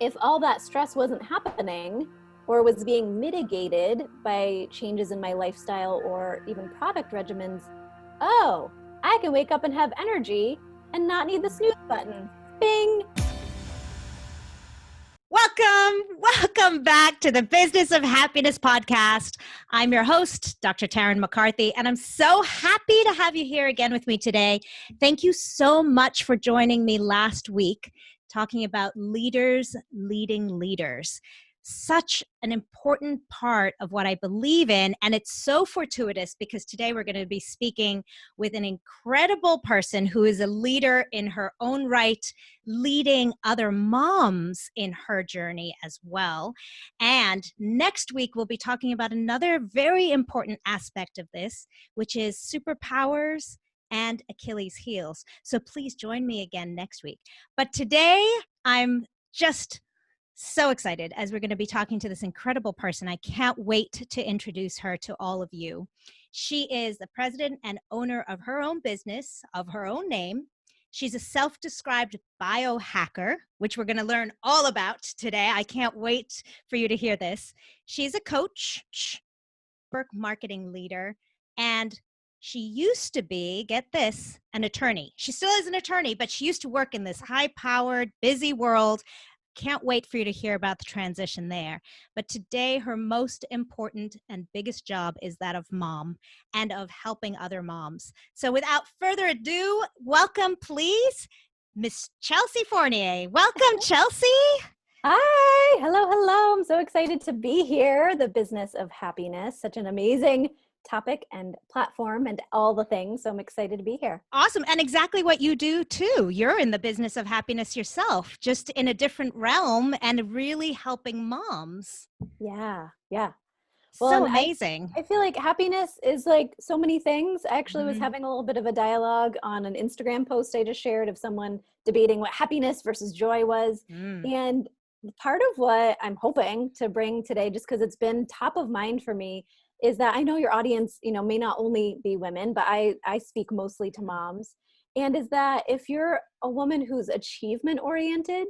if all that stress wasn't happening or was being mitigated by changes in my lifestyle or even product regimens, oh, I can wake up and have energy and not need the snooze button. Bing! Welcome back to the Business of Happiness podcast. I'm your host, Dr. Taryn McCarthy, and I'm so happy to have you here again with me today. Thank you so much for joining me last week, talking about leaders leading leaders. Such an important part of what I believe in, and it's so fortuitous because today we're going to be speaking with an incredible person who is a leader in her own right, leading other moms in her journey as well. And next week, we'll be talking about another very important aspect of this, which is superpowers and Achilles' heels. So please join me again next week. But today, I'm just so excited as we're going to be talking to this incredible person. I can't wait to introduce her to all of you. She is the president and owner of her own business, of her own name. She's a self-described biohacker, which we're going to learn all about today. I can't wait for you to hear this. She's a coach, network marketing leader, and she used to be, get this, an attorney. She still is an attorney, but she used to work in this high-powered, busy world. Can't wait for you to hear about the transition there. But today, her most important and biggest job is that of mom and of helping other moms. So without further ado, welcome, please, Miss Chelsea Fournier. Welcome, Chelsea. Hi, hello. I'm so excited to be here. The Business of Happiness, such an amazing topic and platform and all the things. So I'm excited to be here. Awesome. And exactly what you do too. You're in the business of happiness yourself, just in a different realm and really helping moms. Yeah. Well, so amazing. I feel like happiness is like so many things. I actually was having a little bit of a dialogue on an Instagram post I just shared of someone debating what happiness versus joy was. And part of what I'm hoping to bring today, just because it's been top of mind for me, is that I know your audience, may not only be women, but I speak mostly to moms. And is that if you're a woman who's achievement oriented,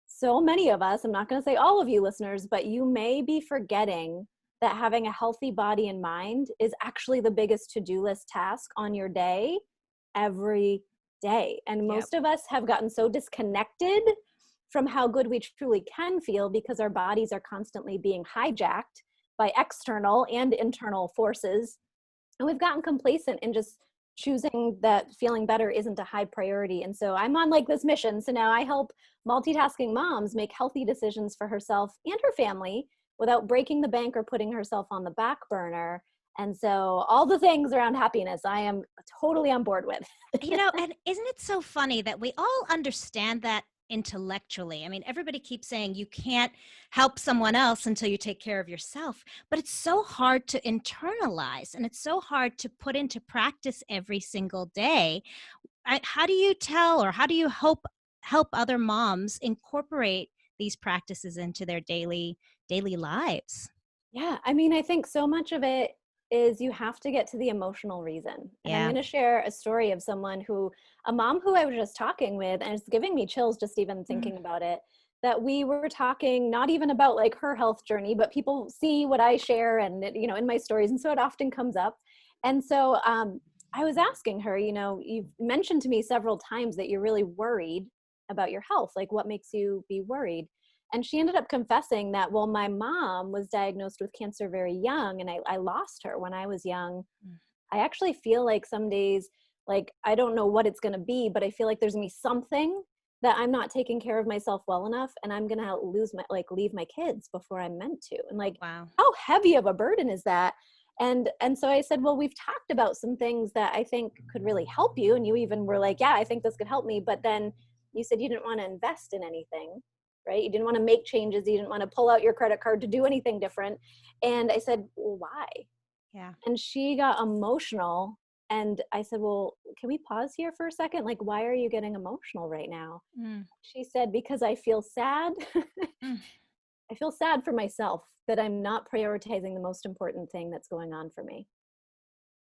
so many of us, I'm not going to say all of you listeners, but you may be forgetting that having a healthy body and mind is actually the biggest to-do list task on your day every day. And most of us have gotten so disconnected from how good we truly can feel because our bodies are constantly being hijacked by external and internal forces. And we've gotten complacent in just choosing that feeling better isn't a high priority. And so I'm on like this mission. So now I help multitasking moms make healthy decisions for herself and her family without breaking the bank or putting herself on the back burner. And so all the things around happiness, I am totally on board with. And isn't it so funny that we all understand that intellectually? I mean, everybody keeps saying you can't help someone else until you take care of yourself, but it's so hard to internalize and it's so hard to put into practice every single day. How do you tell or how do you help other moms incorporate these practices into their daily lives? Yeah, I mean, I think so much of it is you have to get to the emotional reason. And I'm going to share a story of a mom who I was just talking with, and it's giving me chills just even thinking about it, that we were talking not even about like her health journey, but people see what I share and, in my stories. And so it often comes up. And so I was asking her, you've mentioned to me several times that you're really worried about your health. Like what makes you be worried? And she ended up confessing that, well, my mom was diagnosed with cancer very young and I lost her when I was young. I actually feel like some days, like, I don't know what it's going to be, but I feel like there's going to be something that I'm not taking care of myself well enough and I'm going to leave my kids before I'm meant to. And like, wow, how heavy of a burden is that? And so I said, well, we've talked about some things that I think could really help you. And you even were like, yeah, I think this could help me. But then you said you didn't want to invest in anything. Right? You didn't want to make changes. You didn't want to pull out your credit card to do anything different. And I said, well, why? Yeah. And she got emotional. And I said, well, can we pause here for a second? Like, why are you getting emotional right now? She said, because I feel sad. I feel sad for myself that I'm not prioritizing the most important thing that's going on for me.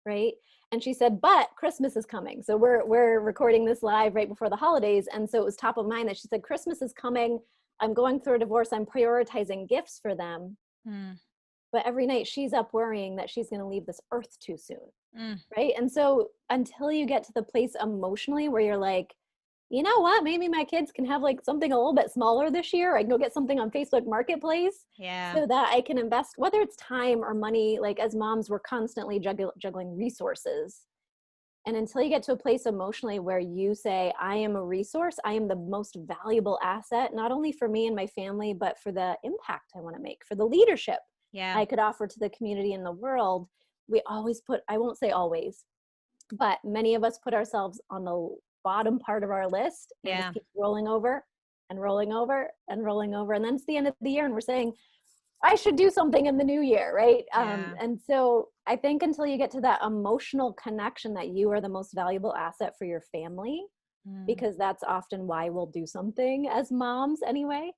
Right? And she said, but Christmas is coming. So we're recording this live right before the holidays. And so it was top of mind that she said, Christmas is coming. I'm going through a divorce. I'm prioritizing gifts for them. Mm. But every night she's up worrying that she's going to leave this earth too soon. Mm. Right. And so until you get to the place emotionally where you're like, you know what, maybe my kids can have like something a little bit smaller this year. I can go get something on Facebook Marketplace Yeah. so that I can invest, whether it's time or money. Like as moms, we're constantly juggling resources. And until you get to a place emotionally where you say, I am a resource, I am the most valuable asset, not only for me and my family, but for the impact I want to make, for the leadership Yeah. I could offer to the community and the world. We always put, I won't say always, but many of us put ourselves on the bottom part of our list and Yeah. just keep rolling over and rolling over and rolling over. And then it's the end of the year and we're saying, I should do something in the new year, right? Yeah. And so I think until you get to that emotional connection that you are the most valuable asset for your family, Mm. because that's often why we'll do something as moms anyway,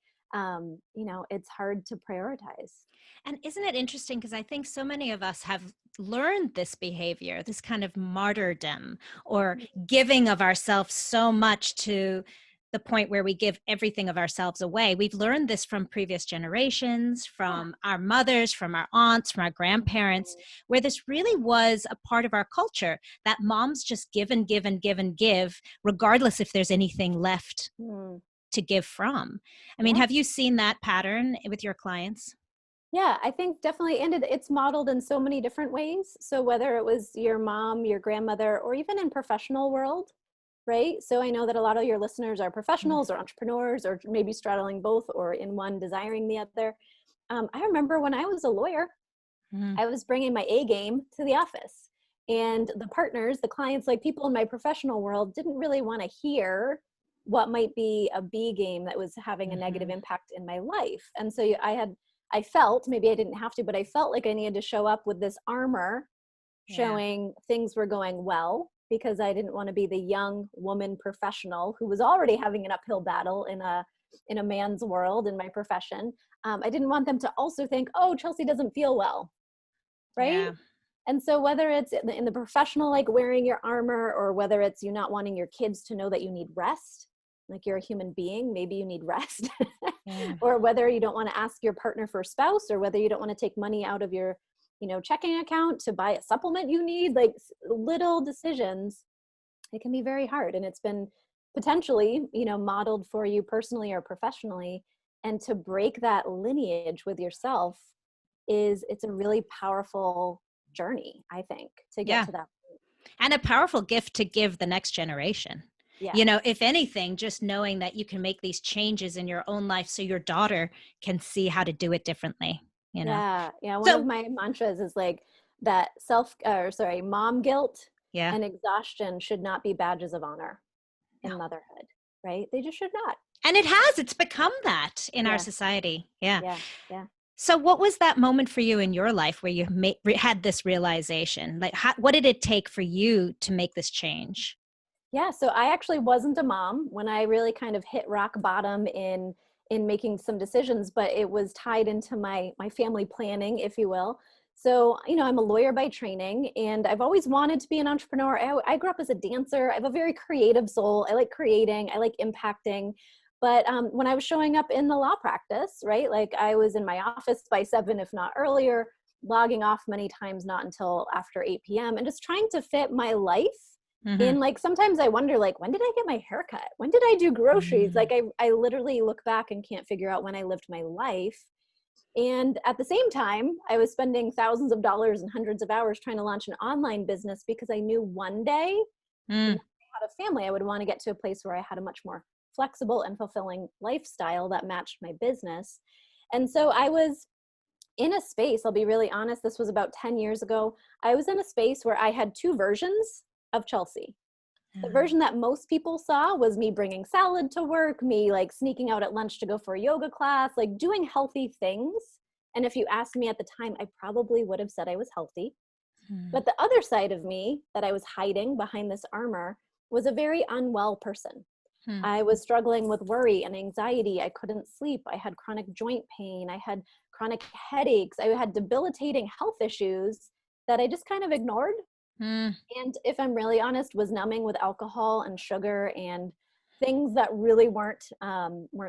it's hard to prioritize. And isn't it interesting? Because I think so many of us have learned this behavior, this kind of martyrdom or giving of ourselves so much to the point where we give everything of ourselves away. We've learned this from previous generations, from our mothers, from our aunts, from our grandparents, where this really was a part of our culture that moms just give and give and give and give, regardless if there's anything left Mm. to give from. I mean, Yeah. have you seen that pattern with your clients? Yeah, I think definitely, and it's modeled in so many different ways. So whether it was your mom, your grandmother, or even in professional world, right? So I know that a lot of your listeners are Mm. professionals or entrepreneurs, or maybe straddling both or in one desiring the other. I remember when I was a lawyer, Mm. I was bringing my A game to the office, and the partners, the clients, like people in my professional world didn't really want to hear what might be a B game that was having a negative Mhm. impact in my life. And so I felt, maybe I didn't have to, but I felt like I needed to show up with this armor Yeah. showing things were going well, because I didn't want to be the young woman professional who was already having an uphill battle in a man's world in my profession. I didn't want them to also think, oh, Chelsea doesn't feel well, right? Yeah. And so whether it's in the professional, like wearing your armor, or whether it's you not wanting your kids to know that you need rest, like you're a human being, maybe you need rest, Yeah. or whether you don't want to ask your partner for a spouse, or whether you don't want to take money out of your, checking account to buy a supplement you need, like little decisions, it can be very hard. And it's been potentially, modeled for you personally or professionally. And to break that lineage with yourself it's a really powerful journey, I think, to get Yeah. to that point. And a powerful gift to give the next generation. Yeah. You know, if anything, just knowing that you can make these changes in your own life so your daughter can see how to do it differently, you know? Yeah. Yeah. One of So, my mantras is like that mom guilt yeah. and exhaustion should not be badges of honor No. in motherhood, right? They just should not. And it's become that in our Yeah. society. Yeah. Yeah. Yeah. So what was that moment for you in your life where you had this realization? Like, what did it take for you to make this change? Yeah, so I actually wasn't a mom when I really kind of hit rock bottom in making some decisions, but it was tied into my family planning, if you will. So, I'm a lawyer by training, and I've always wanted to be an entrepreneur. I grew up as a dancer. I have a very creative soul. I like creating, I like impacting. But when I was showing up in the law practice, right, like I was in my office by 7, if not earlier, logging off many times, not until after 8 p.m., and just trying to fit my life Mm-hmm. in, like, sometimes I wonder, like, when did I get my hair cut? When did I do groceries? Mm. Like, I literally look back and can't figure out when I lived my life. And at the same time, I was spending thousands of dollars and hundreds of hours trying to launch an online business, because I knew one day when Mm. I had a family, I would want to get to a place where I had a much more flexible and fulfilling lifestyle that matched my business. And so I was in a space, I'll be really honest, this was about 10 years ago. I was in a space where I had two versions of Chelsea. The version that most people saw was me bringing salad to work, me like sneaking out at lunch to go for a yoga class, like doing healthy things. And if you asked me at the time, I probably would have said I was healthy. Mm. But the other side of me that I was hiding behind this armor was a very unwell person. Mm. I was struggling with worry and anxiety. I couldn't sleep. I had chronic joint pain. I had chronic headaches. I had debilitating health issues that I just kind of ignored. Mm. And if I'm really honest, was numbing with alcohol and sugar and things that really weren't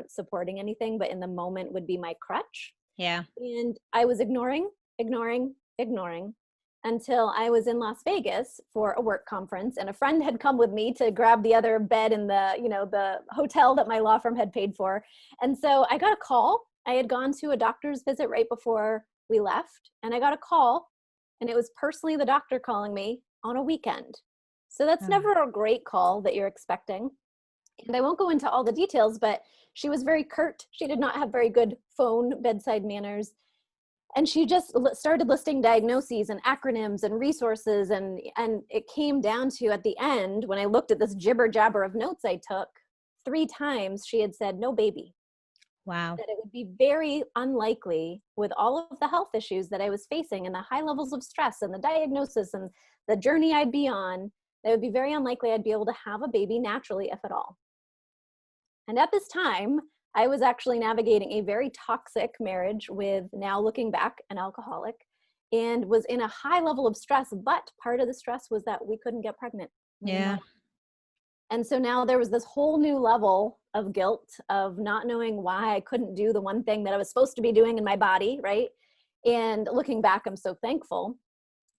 supporting anything, but in the moment would be my crutch. Yeah. And I was ignoring until I was in Las Vegas for a work conference, and a friend had come with me to grab the other bed in the hotel that my law firm had paid for. And so I got a call. I had gone to a doctor's visit right before we left, and I got a call, and it was personally the doctor calling me on a weekend. So that's never a great call that you're expecting. And I won't go into all the details, but she was very curt. She did not have very good phone bedside manners. And she just started listing diagnoses and acronyms and resources. And it came down to, at the end, when I looked at this jibber jabber of notes I took, 3 times she had said, no baby. Wow. That it would be very unlikely, with all of the health issues that I was facing and the high levels of stress and the diagnosis and the journey I'd be on, that it would be very unlikely I'd be able to have a baby naturally, if at all. And at this time, I was actually navigating a very toxic marriage with, now looking back, an alcoholic, and was in a high level of stress. But part of the stress was that we couldn't get pregnant. Yeah. And so now there was this whole new level of guilt of not knowing why I couldn't do the one thing that I was supposed to be doing in my body, right? And looking back, I'm so thankful.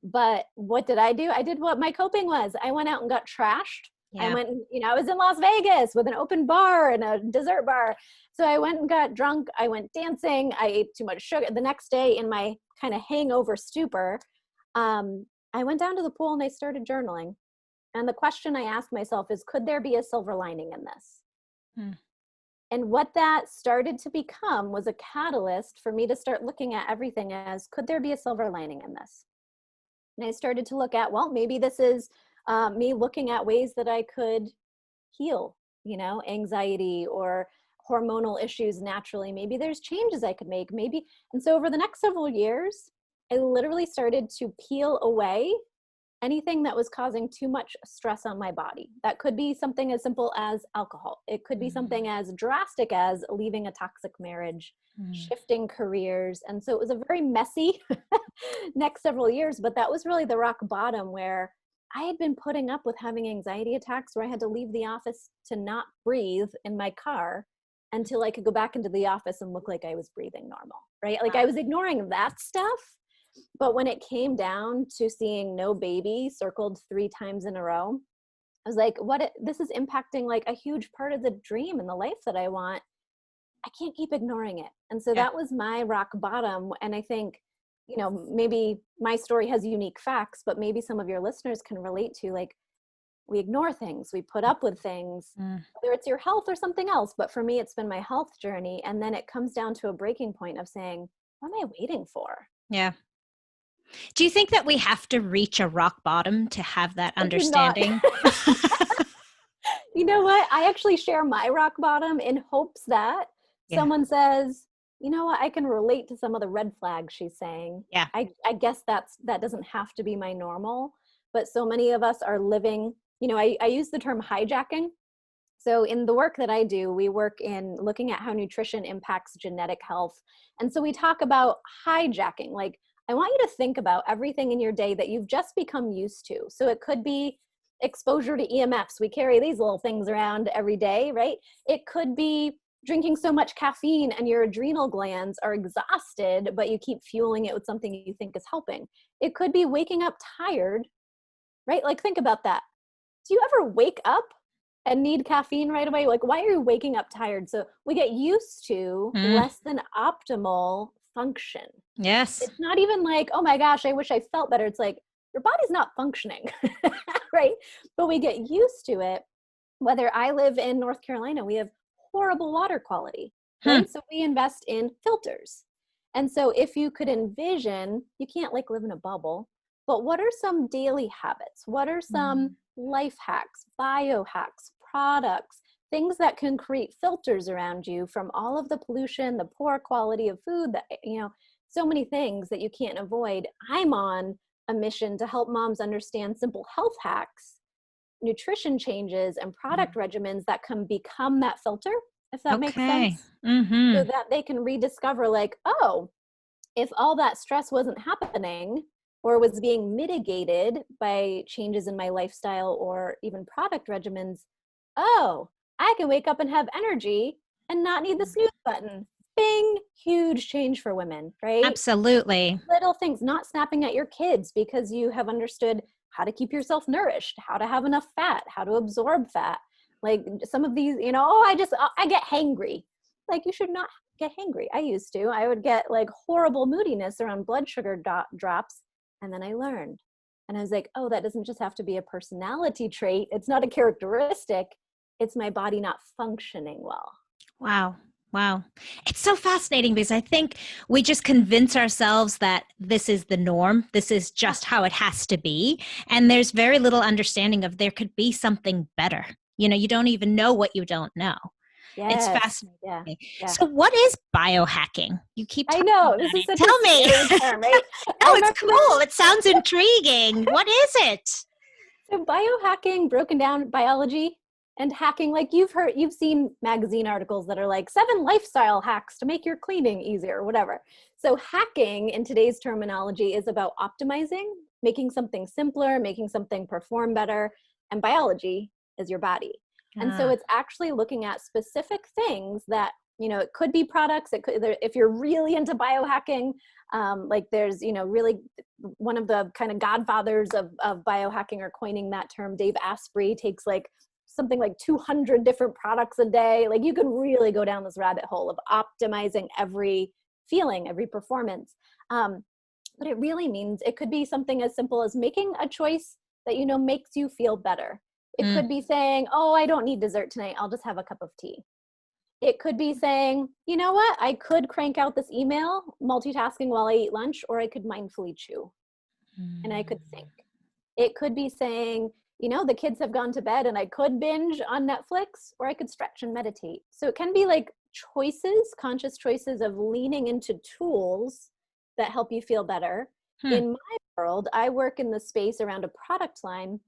But what did I do? I did what my coping was. I went out and got trashed. Yeah. I went, I was in Las Vegas with an open bar and a dessert bar. So I went and got drunk. I went dancing. I ate too much sugar. The next day, in my kind of hangover stupor, I went down to the pool and I started journaling. And the question I asked myself is, could there be a silver lining in this? And what that started to become was a catalyst for me to start looking at everything as, could there be a silver lining in this? And I started to look at, well, maybe this is me looking at ways that I could heal, anxiety or hormonal issues naturally. Maybe there's changes I could make, maybe. And so over the next several years, I literally started to peel away anything that was causing too much stress on my body. That could be something as simple as alcohol. It could be something as drastic as leaving a toxic marriage, shifting careers. And so it was a very messy next several years, but that was really the rock bottom, where I had been putting up with having anxiety attacks where I had to leave the office to not breathe in my car until I could go back into the office and look like I was breathing normal, right? Like I was ignoring that stuff. But when it came down to seeing no baby circled 3 times in a row, I was like, this is impacting like a huge part of the dream and the life that I want. I can't keep ignoring it. And so that was my rock bottom. And I think, maybe my story has unique facts, but maybe some of your listeners can relate to, like, we ignore things, we put up with things, whether it's your health or something else. But for me, it's been my health journey. And then it comes down to a breaking point of saying, what am I waiting for? Yeah. Do you think that we have to reach a rock bottom to have that understanding? You know what? I actually share my rock bottom in hopes that someone says, you know what, I can relate to some of the red flags she's saying. Yeah. I guess that doesn't have to be my normal, but so many of us are living, I use the term hijacking. So in the work that I do, we work in looking at how nutrition impacts genetic health. And so we talk about hijacking, like, I want you to think about everything in your day that you've just become used to. So it could be exposure to EMFs. We carry these little things around every day, right? It could be drinking so much caffeine and your adrenal glands are exhausted, but you keep fueling it with something you think is helping. It could be waking up tired, right? Like, think about that. Do you ever wake up and need caffeine right away? Like, why are you waking up tired? So we get used to less than optimal function. Yes. It's not even like, oh my gosh, I wish I felt better. It's like, your body's not functioning, right? But we get used to it. Whether I live in North Carolina, we have horrible water quality, right? So we invest in filters. And so if you could envision, you can't like live in a bubble, but what are some daily habits? What are some life hacks, biohacks, products, things that can create filters around you from all of the pollution, the poor quality of food, that, so many things that you can't avoid. I'm on a mission to help moms understand simple health hacks, nutrition changes, and product regimens that can become that filter, if that makes sense. So that they can rediscover, like, oh, if all that stress wasn't happening or was being mitigated by changes in my lifestyle or even product regimens, oh, I can wake up and have energy and not need the snooze button. Bing, huge change for women, right? Absolutely. Little things, not snapping at your kids because you have understood how to keep yourself nourished, how to have enough fat, how to absorb fat. Like some of these, I get hangry. Like you should not get hangry. I used to. I would get like horrible moodiness around blood sugar drops. And then I learned. And I was like, oh, that doesn't just have to be a personality trait. It's not a characteristic. It's my body not functioning well. Wow. Wow. It's so fascinating because I think we just convince ourselves that this is the norm. This is just how it has to be. And there's very little understanding of there could be something better. You don't even know what you don't know. Yes. It's fascinating. Yeah. So what is biohacking? You keep talking about this is such Tell a me. term, right? No, it's cool. It sounds intriguing. What is it? So biohacking, broken down biology and hacking, like you've seen magazine articles that are like 7 lifestyle hacks to make your cleaning easier, whatever. So hacking in today's terminology is about optimizing, making something simpler, making something perform better, and biology is your body. And so it's actually looking at specific things that, it could be products. It could, if you're really into biohacking, like there's, really one of the kind of godfathers of biohacking or coining that term, Dave Asprey, takes like something like 200 different products a day. Like you could really go down this rabbit hole of optimizing every feeling, every performance. But it really means it could be something as simple as making a choice that, makes you feel better. It could be saying, oh, I don't need dessert tonight. I'll just have a cup of tea. It could be saying, you know what? I could crank out this email, multitasking while I eat lunch, or I could mindfully chew and I could think. It could be saying, the kids have gone to bed and I could binge on Netflix, or I could stretch and meditate. So it can be like choices, conscious choices of leaning into tools that help you feel better. In my world, I work in the space around a product line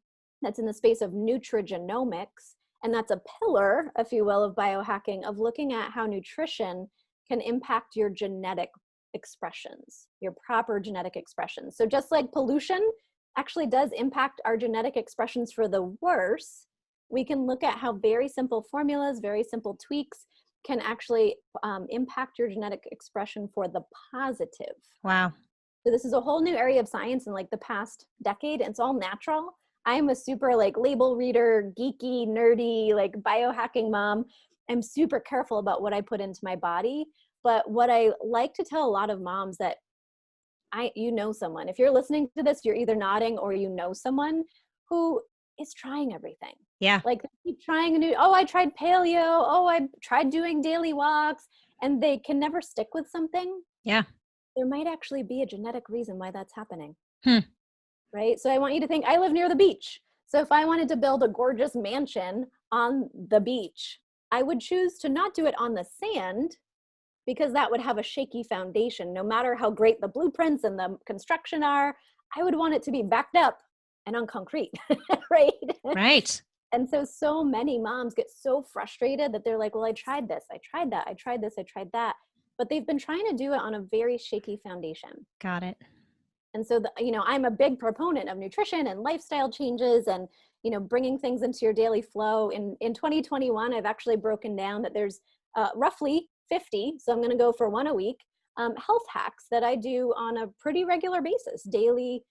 that's in the space of nutrigenomics. And that's a pillar, if you will, of biohacking, of looking at how nutrition can impact your genetic expressions, your proper genetic expressions. So just like pollution actually does impact our genetic expressions for the worse, we can look at how very simple formulas, very simple tweaks can actually impact your genetic expression for the positive. Wow. So this is a whole new area of science in like the past decade, and it's all natural. I'm a super like label reader, geeky, nerdy, like biohacking mom. I'm super careful about what I put into my body. But what I like to tell a lot of moms that someone, if you're listening to this, you're either nodding or someone who is trying everything. Yeah. Like they keep trying I tried paleo. Oh, I tried doing daily walks, and they can never stick with something. Yeah. There might actually be a genetic reason why that's happening. Right? So I want you to think, I live near the beach. So if I wanted to build a gorgeous mansion on the beach, I would choose to not do it on the sand because that would have a shaky foundation. No matter how great the blueprints and the construction are, I would want it to be backed up and on concrete, right? Right. And so many moms get so frustrated that they're like, well, I tried this, I tried that, I tried this, I tried that. But they've been trying to do it on a very shaky foundation. Got it. And so, I'm a big proponent of nutrition and lifestyle changes and, bringing things into your daily flow. In 2021, I've actually broken down that there's roughly 50, so I'm going to go for 1 a week, health hacks that I do on a pretty regular basis, daily,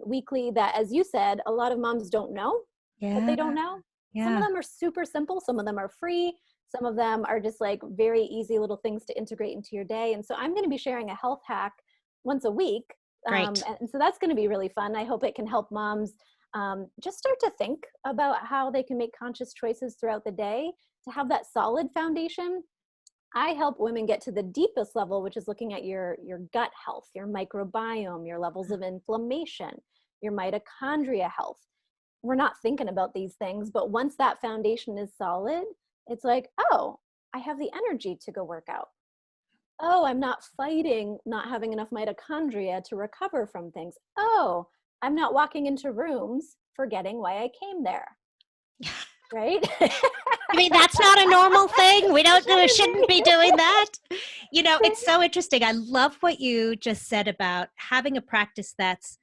weekly, that, as you said, a lot of moms don't know that they don't know. Yeah. Some of them are super simple. Some of them are free. Some of them are just like very easy little things to integrate into your day. And so I'm going to be sharing a health hack once a week. Great. And so that's going to be really fun. I hope it can help moms just start to think about how they can make conscious choices throughout the day to have that solid foundation. I help women get to the deepest level, which is looking at your gut health, your microbiome, your levels of inflammation, your mitochondria health. We're not thinking about these things, but once that foundation is solid, it's like, oh, I have the energy to go work out. Oh, I'm not fighting not having enough mitochondria to recover from things. Oh, I'm not walking into rooms forgetting why I came there. Right? I mean, that's not a normal thing. We shouldn't be doing that. It's so interesting. I love what you just said about having a practice that's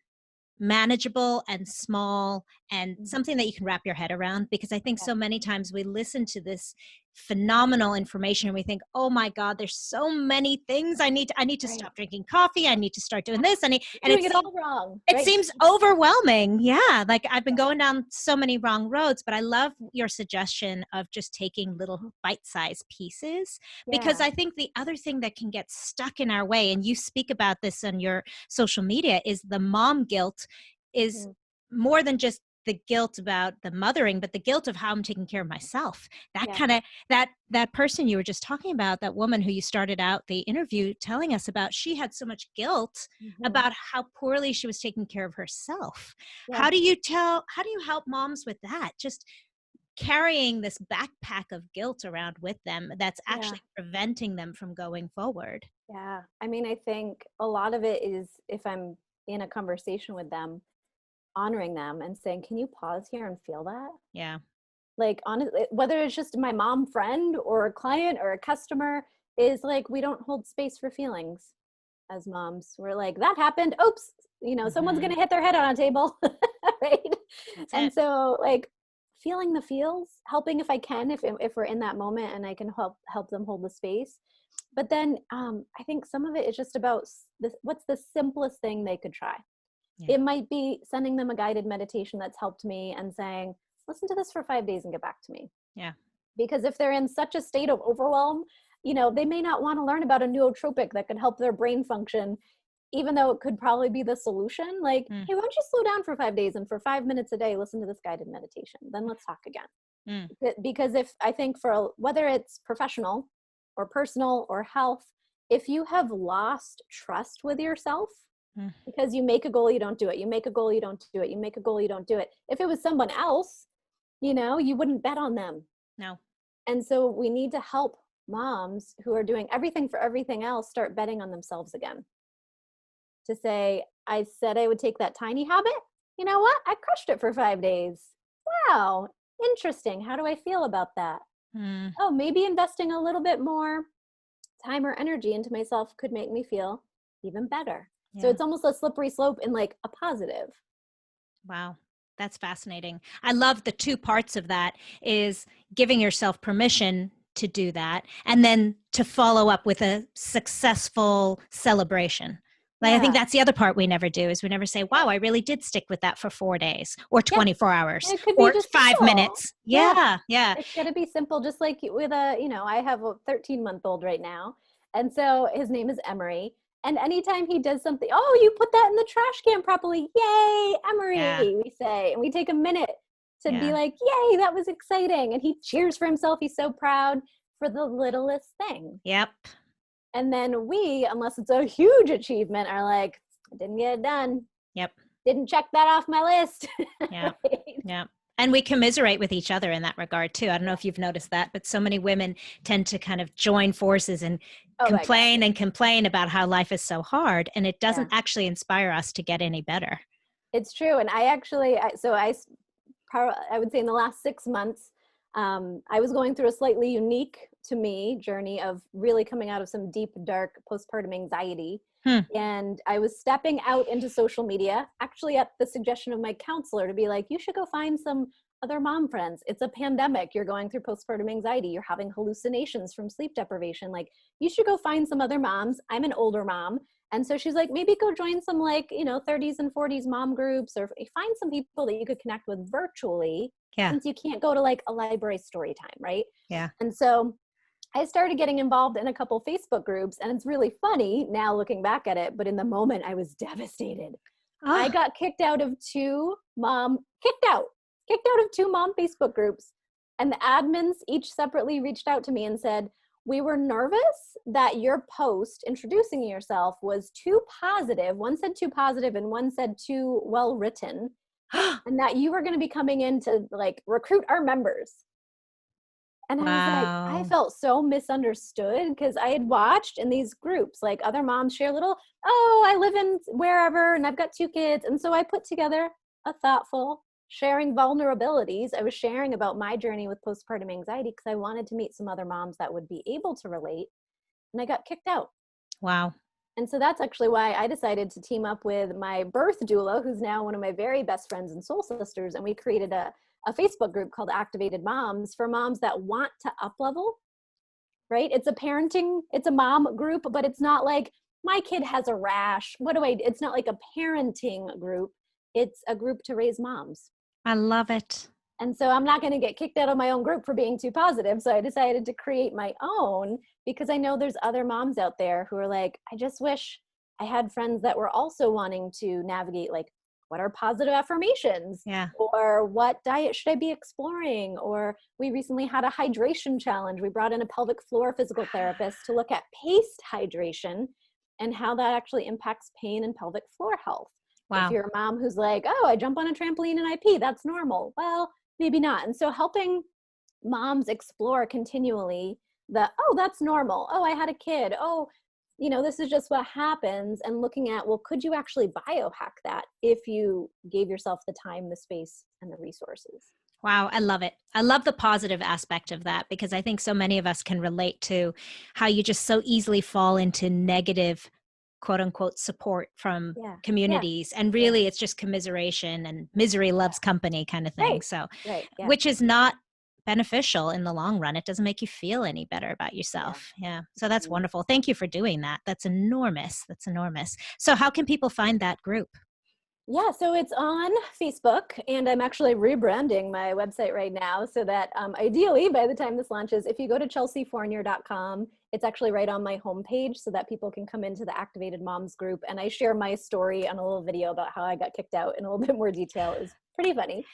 manageable and small and Mhm. something that you can wrap your head around, because I think Yeah. so many times we listen to this phenomenal information and we think, oh my God, there's so many things I need to Right. stop drinking coffee. I need to start doing this. And You're doing it it seems, all wrong, it right? seems overwhelming. Yeah. Like I've been Yeah. going down so many wrong roads, but I love your suggestion of just taking little bite-sized pieces, because Yeah. I think the other thing that can get stuck in our way, and you speak about this on your social media, is the mom guilt is Mhm. more than just the guilt about the mothering, but the guilt of how I'm taking care of myself. That Yeah. kind of that person you were just talking about, that woman who you started out the interview telling us about, she had so much guilt Mhm. about how poorly she was taking care of herself. Yeah. How do you help moms with that? Just carrying this backpack of guilt around with them that's Yeah. actually preventing them from going forward. Yeah. I mean, I think a lot of it is if I'm in a conversation with them, honoring them and saying, "Can you pause here and feel that?" Yeah. Like, honestly, whether it's just my mom friend or a client or a customer, is like we don't hold space for feelings as moms. We're like, "That happened. Oops." Someone's Hmm. going to hit their head on a table, right? That's And it. so like feeling the feels, helping if I can, if we're in that moment and I can help them hold the space. But then I think some of it is just about this, what's the simplest thing they could try. Yeah. It might be sending them a guided meditation that's helped me and saying, listen to this for 5 days and get back to me. Yeah. Because if they're in such a state of overwhelm, they may not want to learn about a nootropic that could help their brain function, even though it could probably be the solution. Like, Mm, hey, why don't you slow down for 5 days and for 5 minutes a day, listen to this guided meditation? Then let's talk again. mm, Because if I think whether it's professional or personal or health, if you have lost trust with yourself, mm. because you make a goal, you don't do it. You make a goal, you don't do it. You make a goal, you don't do it. If it was someone else, you wouldn't bet on them. No. And so we need to help moms who are doing everything for everything else start betting on themselves again. To say, I said I would take that tiny habit. You know what? I crushed it for 5 days. Wow, interesting. How do I feel about that? Mm, Oh, maybe investing a little bit more time or energy into myself could make me feel even better. So yeah. it's almost a slippery slope in like a positive. Wow. That's fascinating. I love the two parts of that is giving yourself permission to do that and then to follow up with a successful celebration. Like I think Yeah. that's the other part we never do is we never say, Yeah. wow, I really did stick with that for 4 days or Yeah. 24 hours It could be or just 5 simple. minutes. Yeah. Yeah. Yeah. It's got to be simple, just like with I have a 13-month-old right now. And so his name is Emery. And anytime he does something, oh, you put that in the trash can properly. Yay, Yeah. Emery, we say. And we take a minute to be Yeah. like, yay, that was exciting. And he cheers for himself. He's so proud for the littlest thing. Yep. And then we, unless it's a huge achievement, are like, I didn't get it done. Yep. Didn't check that off my list. Yeah. Right? Yeah. And we commiserate with each other in that regard too. I don't know Yeah. if you've noticed that, but so many women tend to kind of join forces and Oh my God. complain about how life is so hard. And it Yeah. doesn't actually inspire us to get any better. It's true. And I would say in the last 6 months, I was going through a slightly unique to me journey of really coming out of some deep, dark postpartum anxiety. Hmm. And I was stepping out into social media, actually at the suggestion of my counselor, to be like, you should go find some other mom friends. It's a pandemic. You're going through postpartum anxiety. You're having hallucinations from sleep deprivation. Like, you should go find some other moms. I'm an older mom. And so she's like, maybe go join some 30s and 40s mom groups, or find some people that you could connect with virtually, Yeah. since you can't go to like a library story time, right? Yeah. And so I started getting involved in a couple Facebook groups, and it's really funny now looking back at it, but in the moment I was devastated. I Oh, got kicked out of kicked out of 2 mom Facebook groups. And the admins each separately reached out to me and said, we were nervous that your post introducing yourself was too positive. One said too positive and one said too well written, and that you were going to be coming in to like recruit our members. And I was like, I wow. felt so misunderstood because I had watched in these groups, like other moms share little, oh, I live in wherever and I've got 2 kids. And so I put together a thoughtful sharing vulnerabilities. I was sharing about my journey with postpartum anxiety because I wanted to meet some other moms that would be able to relate. And I got kicked out. Wow. And so that's actually why I decided to team up with my birth doula, who's now one of my very best friends and soul sisters. And we created a Facebook group called Activated Moms for moms that want to up level, right? It's a mom group, but it's not like my kid has a rash. It's not like a parenting group. It's a group to raise moms. I love it. And so I'm not going to get kicked out of my own group for being too positive. So I decided to create my own because I know there's other moms out there who are like, I just wish I had friends that were also wanting to navigate, like, what are positive affirmations? Yeah. Or what diet should I be exploring? Or we recently had a hydration challenge. We brought in a pelvic floor physical therapist to look at paced hydration and how that actually impacts pain and pelvic floor health. Wow. If you're a mom who's like, oh, I jump on a trampoline and I pee, that's normal. Well, maybe not. And so helping moms explore continually oh, that's normal. Oh, I had a kid. Oh, this is just what happens. And looking at, well, could you actually biohack that if you gave yourself the time, the space, and the resources? Wow, I love it. I love the positive aspect of that because I think so many of us can relate to how you just so easily fall into negative, quote unquote, support from communities. And really it's just commiseration and misery loves company kind of thing. Right. So, right. Yeah. which is not beneficial in the long run. It doesn't make you feel any better about yourself. Yeah. So that's wonderful. Thank you for doing that. That's enormous. That's enormous. So how can people find that group? Yeah, so it's on Facebook, and I'm actually rebranding my website right now so that ideally by the time this launches, if you go to chelseafournier.com, it's actually right on my homepage so that people can come into the Activated Moms group. And I share my story on a little video about how I got kicked out in a little bit more detail. It was pretty funny.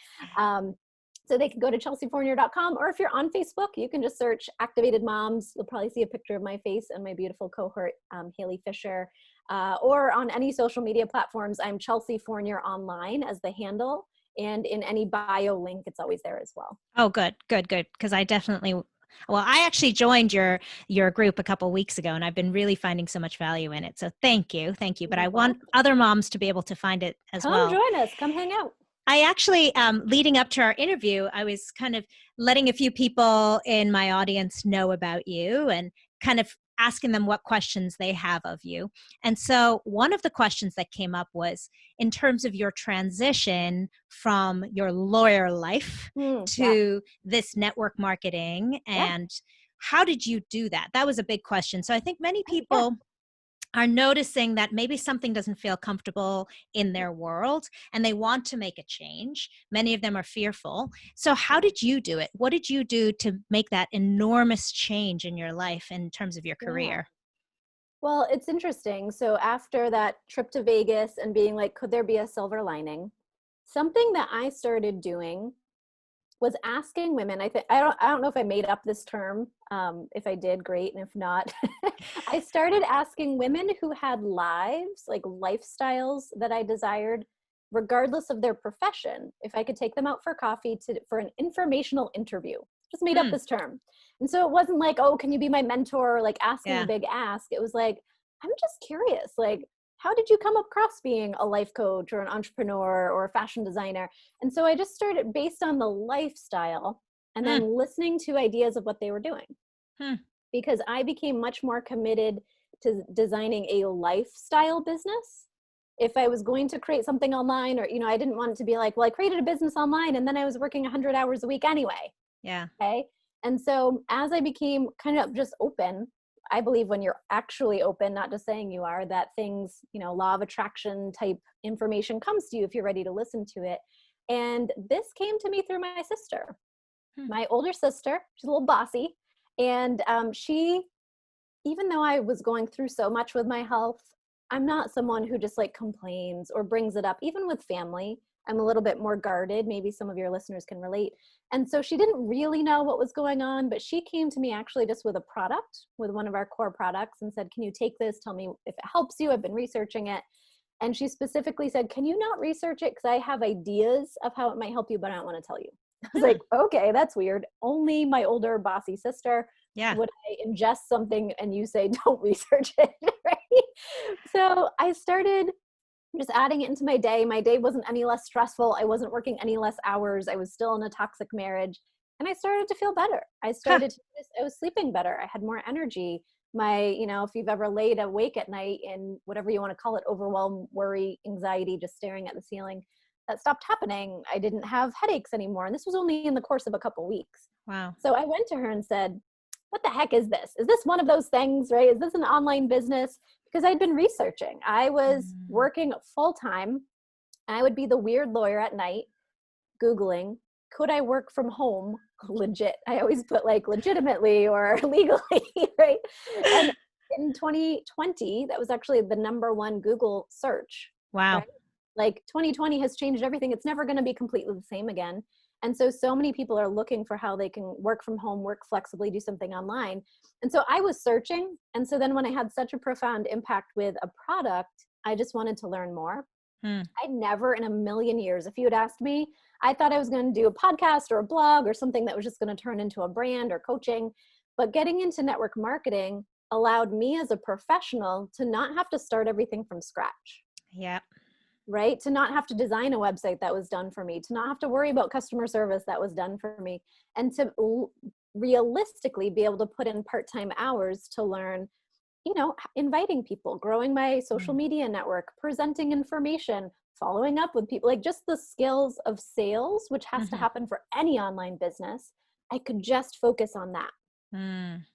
So they can go to chelseafournier.com, or if you're on Facebook, you can just search Activated Moms. You'll probably see a picture of my face and my beautiful cohort, Haley Fisher. Or on any social media platforms, I'm Chelsea Fournier Online as the handle. And in any bio link, it's always there as well. Oh, good. Because I actually joined your group a couple weeks ago, and I've been really finding so much value in it. So thank you. But I want other moms to be able to find it as well. Come join us. Come hang out. I actually, leading up to our interview, I was kind of letting a few people in my audience know about you and kind of asking them what questions they have of you. And so one of the questions that came up was in terms of your transition from your lawyer life to this network marketing, and how did you do that? That was a big question. So I think many people are noticing that maybe something doesn't feel comfortable in their world and they want to make a change. Many of them are fearful. So how did you do it? What did you do to make that enormous change in your life in terms of your career? Well, it's interesting. So after that trip to Vegas and being like, could there be a silver lining? Something that I started doing was asking women. I don't know if I made up this term. If I did, great. And if not, I started asking women who had lives, like lifestyles that I desired, regardless of their profession, if I could take them out for coffee for an informational interview. Just made up this term. And so it wasn't like, oh, can you be my mentor? Or like asking a big ask. It was like, I'm just curious, like, how did you come across being a life coach or an entrepreneur or a fashion designer? And so I just started based on the lifestyle and then listening to ideas of what they were doing. Because I became much more committed to designing a lifestyle business. If I was going to create something online, or, I didn't want it to be like, well, I created a business online and then I was working 100 hours a week anyway. Yeah. Okay. And so as I became kind of just open, I believe when you're actually open, not just saying you are, that things, law of attraction type information comes to you if you're ready to listen to it. And this came to me through my sister, my older sister. She's a little bossy. And she, even though I was going through so much with my health, I'm not someone who just like complains or brings it up, even with family. I'm a little bit more guarded. Maybe some of your listeners can relate. And so she didn't really know what was going on, but she came to me actually just with a product, with one of our core products, and said, can you take this? Tell me if it helps you. I've been researching it. And she specifically said, can you not research it? Because I have ideas of how it might help you, but I don't want to tell you. I was like, okay, that's weird. Only my older bossy sister would I ingest something and you say, don't research it, right? So I started just adding it into my day. My day wasn't any less stressful. I wasn't working any less hours. I was still in a toxic marriage. And I started to feel better. I was sleeping better. I had more energy. if you've ever laid awake at night in whatever you want to call it, overwhelm, worry, anxiety, just staring at the ceiling, that stopped happening. I didn't have headaches anymore. And this was only in the course of a couple weeks. Wow. So I went to her and said, what the heck is this? Is this one of those things, right? Is this an online business? Because I'd been researching. I was working full time. I would be the weird lawyer at night, Googling, could I work from home? Legit. I always put like legitimately or legally, right? And in 2020, that was actually the #1 Google search. Wow. Right? Like 2020 has changed everything. It's never going to be completely the same again. And so many people are looking for how they can work from home, work flexibly, do something online. And so I was searching. And so then when I had such a profound impact with a product, I just wanted to learn more. I never in a million years, if you had asked me, I thought I was going to do a podcast or a blog or something that was just going to turn into a brand or coaching. But getting into network marketing allowed me as a professional to not have to start everything from scratch. Yeah. Right? To not have to design a website that was done for me, to not have to worry about customer service that was done for me, and to realistically be able to put in part-time hours to learn, inviting people, growing my social media network, presenting information, following up with people, like just the skills of sales, which has to happen for any online business. I could just focus on that.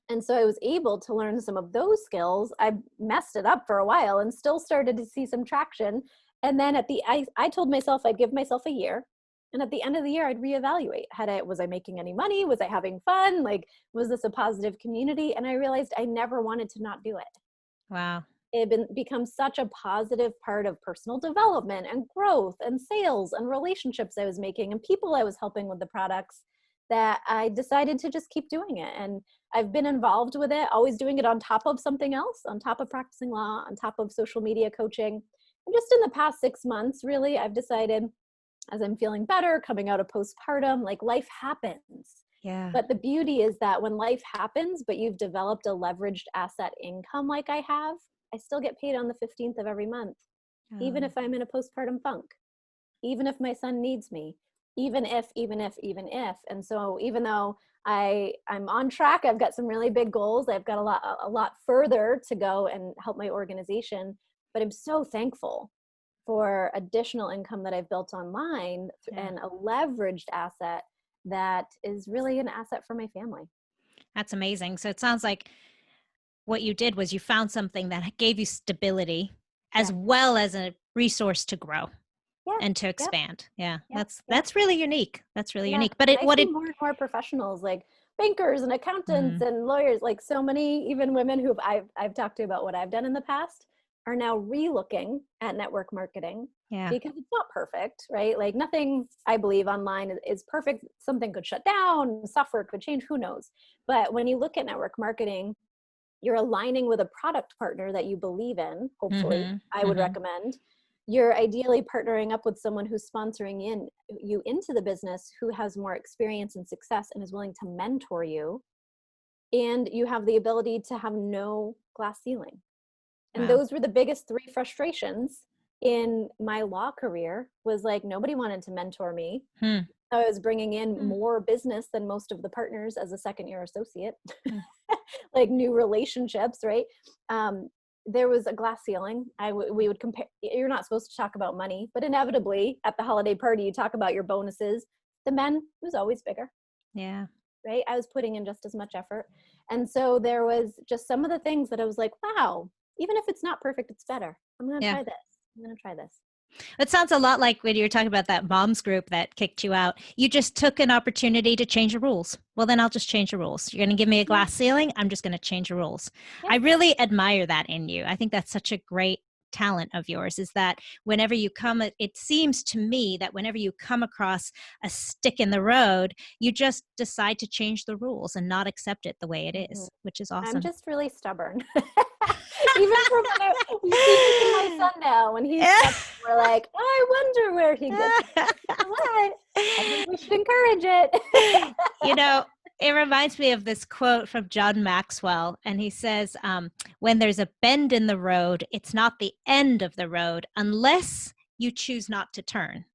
And so I was able to learn some of those skills. I messed it up for a while and still started to see some traction. And then I told myself I'd give myself a year. And at the end of the year, I'd reevaluate. Was I making any money? Was I having fun? Like, was this a positive community? And I realized I never wanted to not do it. Wow. It had become such a positive part of personal development and growth and sales and relationships I was making and people I was helping with the products that I decided to just keep doing it. And I've been involved with it, always doing it on top of something else, on top of practicing law, on top of social media coaching. And just in the past 6 months, really, I've decided as I'm feeling better, coming out of postpartum, like life happens. Yeah. But the beauty is that when life happens, but you've developed a leveraged asset income like I have, I still get paid on the 15th of every month, even if I'm in a postpartum funk, even if my son needs me, even if. And so even though I'm on track, I've got some really big goals. I've got a lot further to go and help my organization, but I'm so thankful for additional income that I've built online and a leveraged asset that is really an asset for my family. That's amazing. So it sounds like what you did was you found something that gave you stability as well as a resource to grow and to expand. That's really unique. That's really unique. But more and more professionals like bankers and accountants and lawyers, like so many, even women who I've talked to about what I've done in the past, are now re-looking at network marketing because it's not perfect, right? Like nothing I believe online is perfect. Something could shut down, software could change, who knows? But when you look at network marketing, you're aligning with a product partner that you believe in, hopefully, I would recommend. You're ideally partnering up with someone who's sponsoring you into the business, who has more experience and success and is willing to mentor you. And you have the ability to have no glass ceiling. And those were the biggest 3 frustrations in my law career, was like, nobody wanted to mentor me. I was bringing in more business than most of the partners as a second-year associate, like new relationships, right? There was a glass ceiling. We would compare. You're not supposed to talk about money, but inevitably at the holiday party, you talk about your bonuses. The men, it was always bigger. Yeah. Right? I was putting in just as much effort. And so there was just some of the things that I was like, wow, even if it's not perfect, it's better. I'm going to try this. I'm going to try this. It sounds a lot like when you were talking about that moms group that kicked you out. You just took an opportunity to change the rules. Well, then I'll just change the rules. You're going to give me a glass ceiling. I'm just going to change the rules. I really admire that in you. I think that's such a great talent of yours, is that whenever you it seems to me that whenever you come across a stick in the road, you just decide to change the rules and not accept it the way it is, which is awesome. I'm just really stubborn. Even from we see this in my son now, when he's stubborn, we're like, I wonder where he gets it. What? I think we should encourage it. It reminds me of this quote from John Maxwell, and he says, when there's a bend in the road, it's not the end of the road unless you choose not to turn.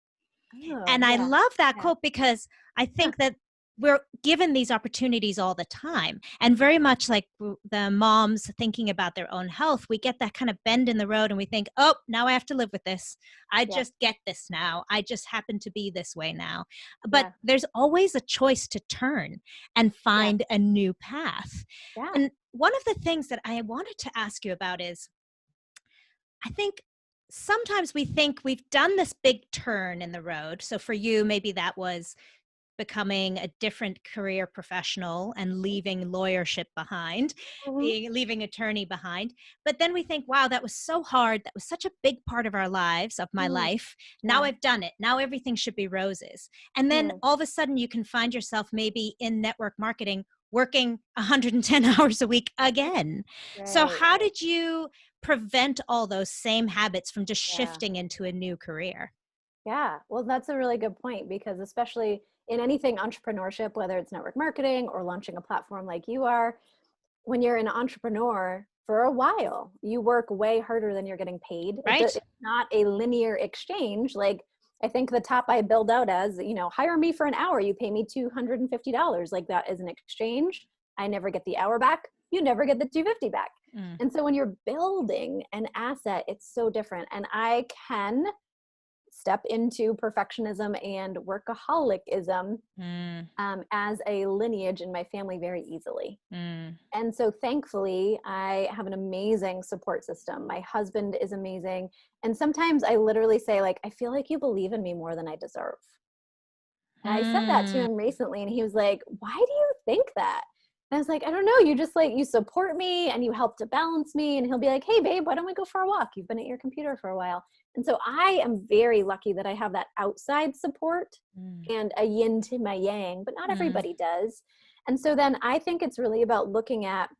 And I love that quote, because I think that we're given these opportunities all the time. And very much like the moms thinking about their own health, we get that kind of bend in the road and we think, oh, now I have to live with this. I Yeah. just get this now. I just happen to be this way now. But Yeah. there's always a choice to turn and find a new path. Yeah. And one of the things that I wanted to ask you about is, I think sometimes we think we've done this big turn in the road. So for you, maybe that was becoming a different career professional and leaving lawyership behind, leaving attorney behind. But then we think, wow, that was so hard. That was such a big part of our lives, of my life. Now I've done it. Now everything should be roses. And then all of a sudden you can find yourself maybe in network marketing working 110 hours a week again. So how did you prevent all those same habits from just shifting into a new career? Yeah, well, that's a really good point, because especially in anything entrepreneurship, whether it's network marketing or launching a platform like you are, when you're an entrepreneur for a while, you work way harder than you're getting paid. Right. It's not a linear exchange. Like, I think the top I build out as, hire me for an hour, you pay me $250. Like, that is an exchange. I never get the hour back. You never get the $250 back. And so when you're building an asset, it's so different. And I can step into perfectionism and workaholicism as a lineage in my family very easily. And so thankfully, I have an amazing support system. My husband is amazing. And sometimes I literally say, like, I feel like you believe in me more than I deserve. And I said that to him recently, and he was like, why do you think that? And I was like, I don't know. You just you support me and you help to balance me. And he'll be like, hey, babe, why don't we go for a walk? You've been at your computer for a while. And so I am very lucky that I have that outside support and a yin to my yang, but not everybody does. And so then I think it's really about looking at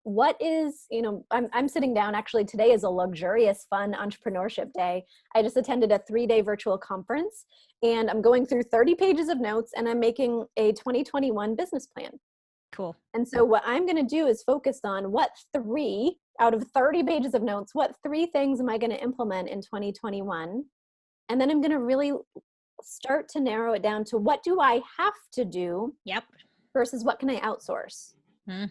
what is, I'm sitting down, actually today is a luxurious, fun entrepreneurship day. I just attended a 3-day virtual conference, and I'm going through 30 pages of notes, and I'm making a 2021 business plan. Cool. And so what I'm going to do is focus on what 3 out of 30 pages of notes, what 3 things am I going to implement in 2021? And then I'm going to really start to narrow it down to what do I have to do versus what can I outsource?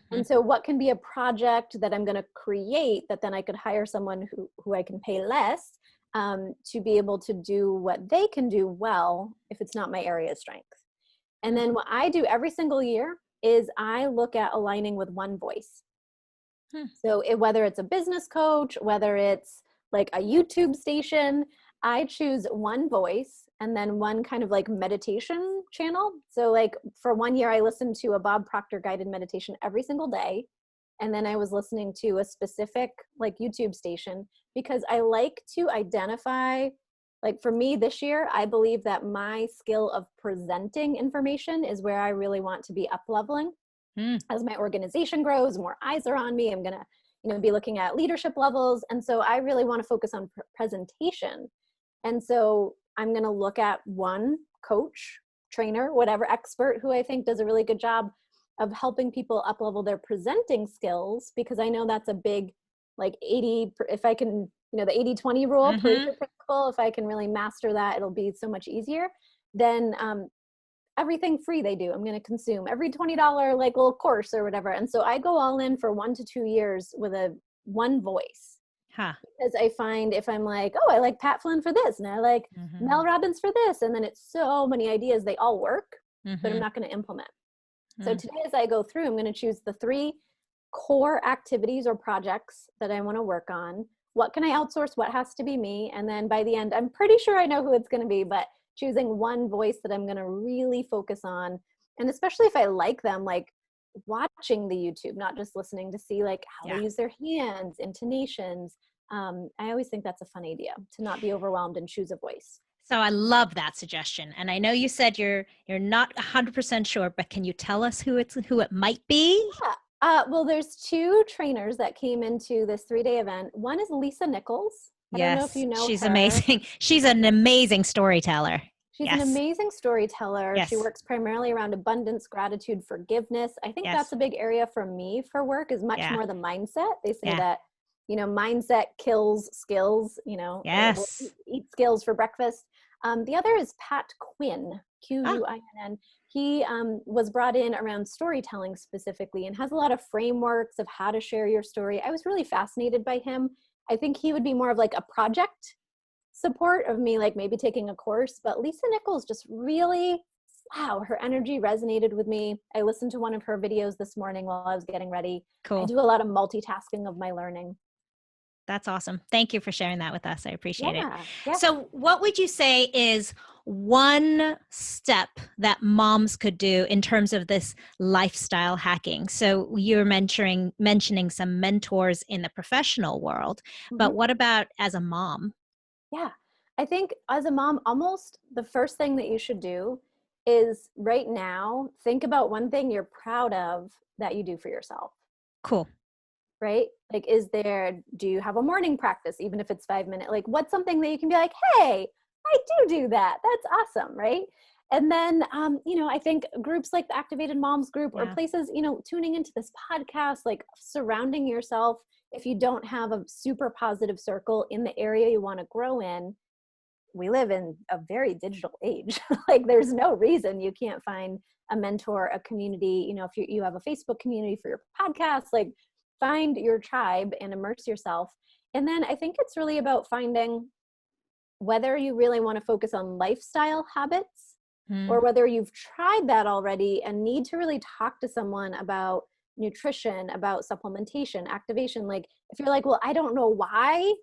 And so what can be a project that I'm going to create that then I could hire someone who I can pay less to be able to do what they can do well if it's not my area of strength. And then what I do every single year is I look at aligning with one voice. So whether it's a business coach, whether it's like a YouTube station, I choose one voice and then one kind of like meditation channel. So like for 1 year, I listened to a Bob Proctor guided meditation every single day. And then I was listening to a specific like YouTube station, because I like to identify, like for me this year, I believe that my skill of presenting information is where I really want to be up leveling. As my organization grows, more eyes are on me. I'm going to, be looking at leadership levels. And so I really want to focus on presentation. And so I'm going to look at one coach, trainer, whatever expert who I think does a really good job of helping people up level their presenting skills, because I know that's a big, like 80, if I can, the 80-20 rule, principle, if I can really master that, it'll be so much easier. Then everything free they do, I'm going to consume every $20 like little course or whatever. And so I go all in for 1 to 2 years with one voice. Because I find if I'm like, oh, I like Pat Flynn for this, and I like Mel Robbins for this, and then it's so many ideas, they all work, but I'm not going to implement. So today, as I go through, I'm going to choose the 3 core activities or projects that I want to work on. What can I outsource? What has to be me? And then by the end, I'm pretty sure I know who it's going to be, but choosing one voice that I'm going to really focus on. And especially if I like them, like watching the YouTube, not just listening, to see like how they use their hands, intonations. I always think that's a fun idea, to not be overwhelmed and choose a voice. So I love that suggestion. And I know you said you're not 100% sure, but can you tell us who it might be? Yeah. Well, there's 2 trainers that came into this 3-day event. One is Lisa Nichols. I don't know if you know she's her. Amazing. She's an amazing storyteller. She's an amazing storyteller. Yes. She works primarily around abundance, gratitude, forgiveness. I think that's a big area for me for work, is much more the mindset. They say that, mindset kills skills, Yes. We'll eat skills for breakfast. The other is Pat Quinn. Ah, Quinn. He was brought in around storytelling specifically and has a lot of frameworks of how to share your story. I was really fascinated by him. I think he would be more of like a project support of me, like maybe taking a course, but Lisa Nichols just really, wow, her energy resonated with me. I listened to one of her videos this morning while I was getting ready. I cool. do a lot of multitasking of my learning. That's awesome. Thank you for sharing that with us. I appreciate it. Yeah. So, what would you say is one step that moms could do in terms of this lifestyle hacking? So, you're mentioning some mentors in the professional world, Mhm. but what about as a mom? Yeah. I think as a mom, almost the first thing that you should do is right now think about one thing you're proud of that you do for yourself, Cool. right? Like, do you have a morning practice, even if it's 5 minutes? Like, what's something that you can be like, hey, I do that. That's awesome, right? And then, I think groups like the Activated Moms group or Yeah. places, tuning into this podcast, like surrounding yourself, if you don't have a super positive circle in the area you want to grow in, we live in a very digital age. Like there's no reason you can't find a mentor, a community. If you have a Facebook community for your podcast, like find your tribe and immerse yourself. And then I think it's really about finding whether you really want to focus on lifestyle habits Mm, or whether you've tried that already and need to really talk to someone about nutrition, about supplementation, activation. Like if you're like, well, I don't know why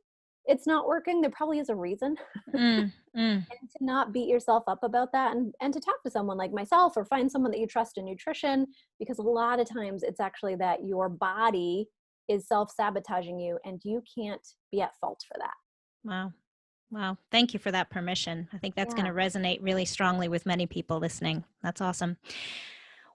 it's not working, there probably is a reason. mm, mm. And to not beat yourself up about that, and to talk to someone like myself or find someone that you trust in nutrition, because a lot of times it's actually that your body is self-sabotaging you and you can't be at fault for that. Wow. Wow. Thank you for that permission. I think that's going Yeah. to resonate really strongly with many people listening. That's awesome.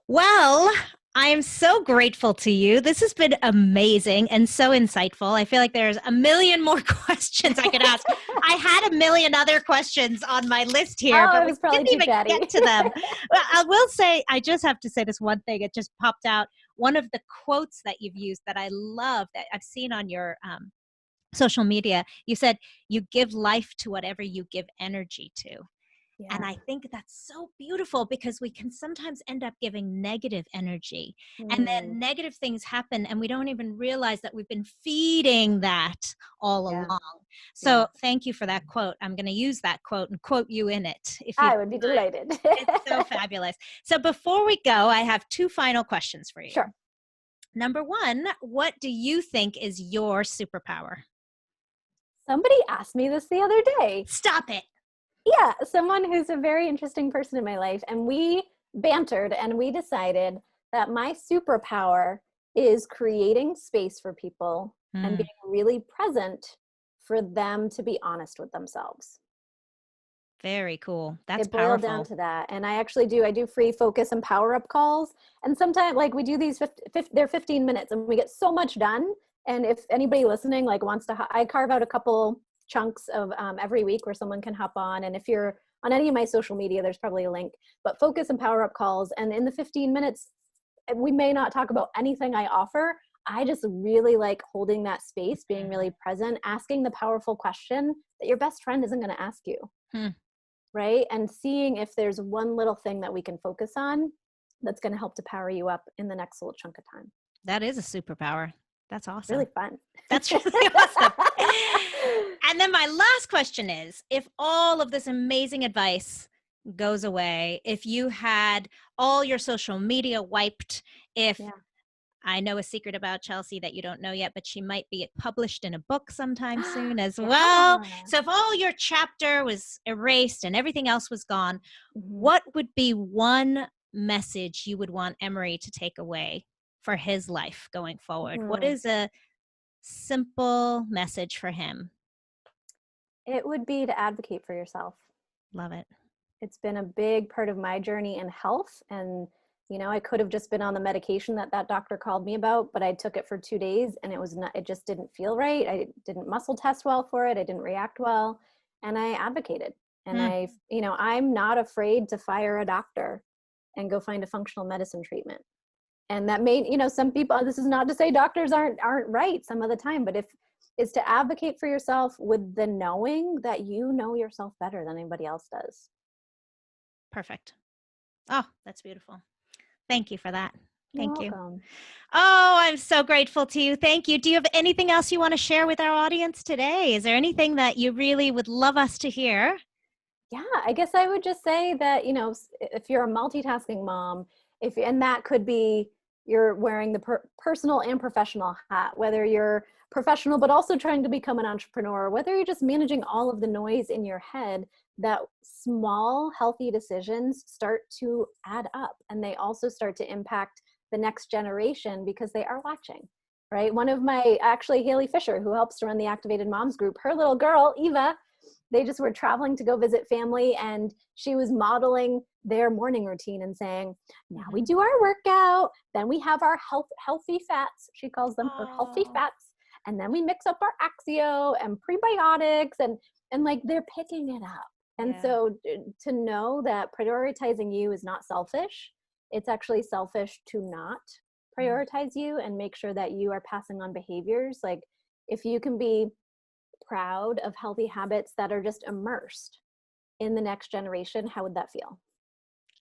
Well, I am so grateful to you. This has been amazing and so insightful. I feel like there's a million more questions I could ask. I had a million other questions on my list here, Oh, but it we was probably didn't too even chatty. get to them. Well, I will say, I just have to say this one thing. It just popped out. One of the quotes that you've used that I love that I've seen on your social media, you said, you give life to whatever you give energy to. And Yeah. I think that's so beautiful because we can sometimes end up giving negative energy and Mm, then negative things happen and we don't even realize that we've been feeding that all yeah. along. Yeah. So thank you for that quote. I'm going to use that quote and quote you in it if you I don't would be mind. delighted. It's so fabulous. So before we go, I have two final questions for you. Sure. Number one, what do you think is your superpower? Somebody asked me this the other day. Stop it. Yeah, someone who's a very interesting person in my life. And we bantered and we decided that my superpower is creating space for people and Mm, being really present for them to be honest with themselves. very cool. That's It boiled down powerful. to that. And I do free focus and power up calls. And sometimes like we do these, they're 15 minutes and we get so much done. And if anybody listening like wants to, I carve out a couple chunks of every week where someone can hop on. And if you're on any of my social media, there's probably a link, but focus and power up calls. And in the 15 minutes, we may not talk about anything I offer. I just really like holding that space, being really present, asking the powerful question that your best friend isn't going to ask you. Hmm. Right? And seeing if there's one little thing that we can focus on that's going to help to power you up in the next little chunk of time. That is a superpower. That's It's awesome. really fun. That's really awesome. And then my last question is, if all of this amazing advice goes away, if you had all your social media wiped, if Yeah. I know a secret about Chelsea that you don't know yet, but she might be published in a book sometime soon as well. Yeah. So if all your chapter was erased and everything else was gone, Mhm. what would be one message you would want Emery to take away for his life going forward? What Mhm. is a simple message for him? It would be to advocate for yourself. Love it. It's been a big part of my journey in health. And, I could have just been on the medication that doctor called me about, but I took it for 2 days and it just didn't feel right. I didn't muscle test well for it. I didn't react well. And I advocated. And Mm, I'm not afraid to fire a doctor and go find a functional medicine treatment. And that may, some people, this is not to say doctors aren't right some of the time, but if is to advocate for yourself with the knowing that you know yourself better than anybody else does. Perfect. Oh, that's beautiful. Thank you for that. You're Thank you. welcome. Oh, I'm so grateful to you. Thank you. Do you have anything else you want to share with our audience today? Is there anything that you really would love us to hear? Yeah, I guess I would just say that, if you're a multitasking mom, and that could be you're wearing the personal and professional hat, whether you're professional but also trying to become an entrepreneur, whether you're just managing all of the noise in your head, that small healthy decisions start to add up, and they also start to impact the next generation because they are watching. Right? One of my, actually, Haley Fisher, who helps to run the Activated Moms group, her little girl, Eva, they just were traveling to go visit family, and she was modeling their morning routine and saying, now we do our workout, then we have our healthy fats. She calls them her healthy fats. And then we mix up our Axio and prebiotics, and like they're picking it up. And so to know that prioritizing you is not selfish, it's actually selfish to not prioritize you and make sure that you are passing on behaviors. Like, if you can be proud of healthy habits that are just immersed in the next generation, how would that feel?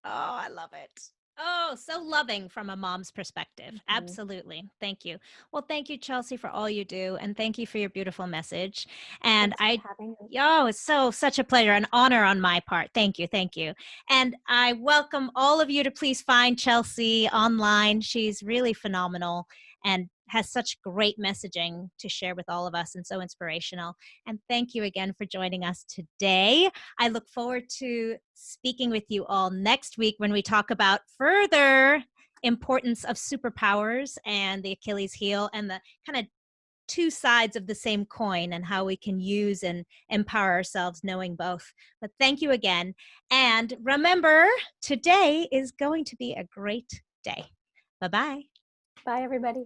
Oh, I love it. Oh, so loving from a mom's perspective. Mm-hmm. Absolutely. Thank you. Well, thank you, Chelsea, for all you do. And thank you for your beautiful message. And it's such a pleasure, an honor on my part. Thank you. Thank you. And I welcome all of you to please find Chelsea online. She's really phenomenal and has such great messaging to share with all of us, and so inspirational. And thank you again for joining us today. I look forward to speaking with you all next week when we talk about further importance of superpowers and the Achilles heel, and the kind of two sides of the same coin, and how we can use and empower ourselves knowing both. But thank you again. And remember, today is going to be a great day. Bye-bye. Bye, everybody.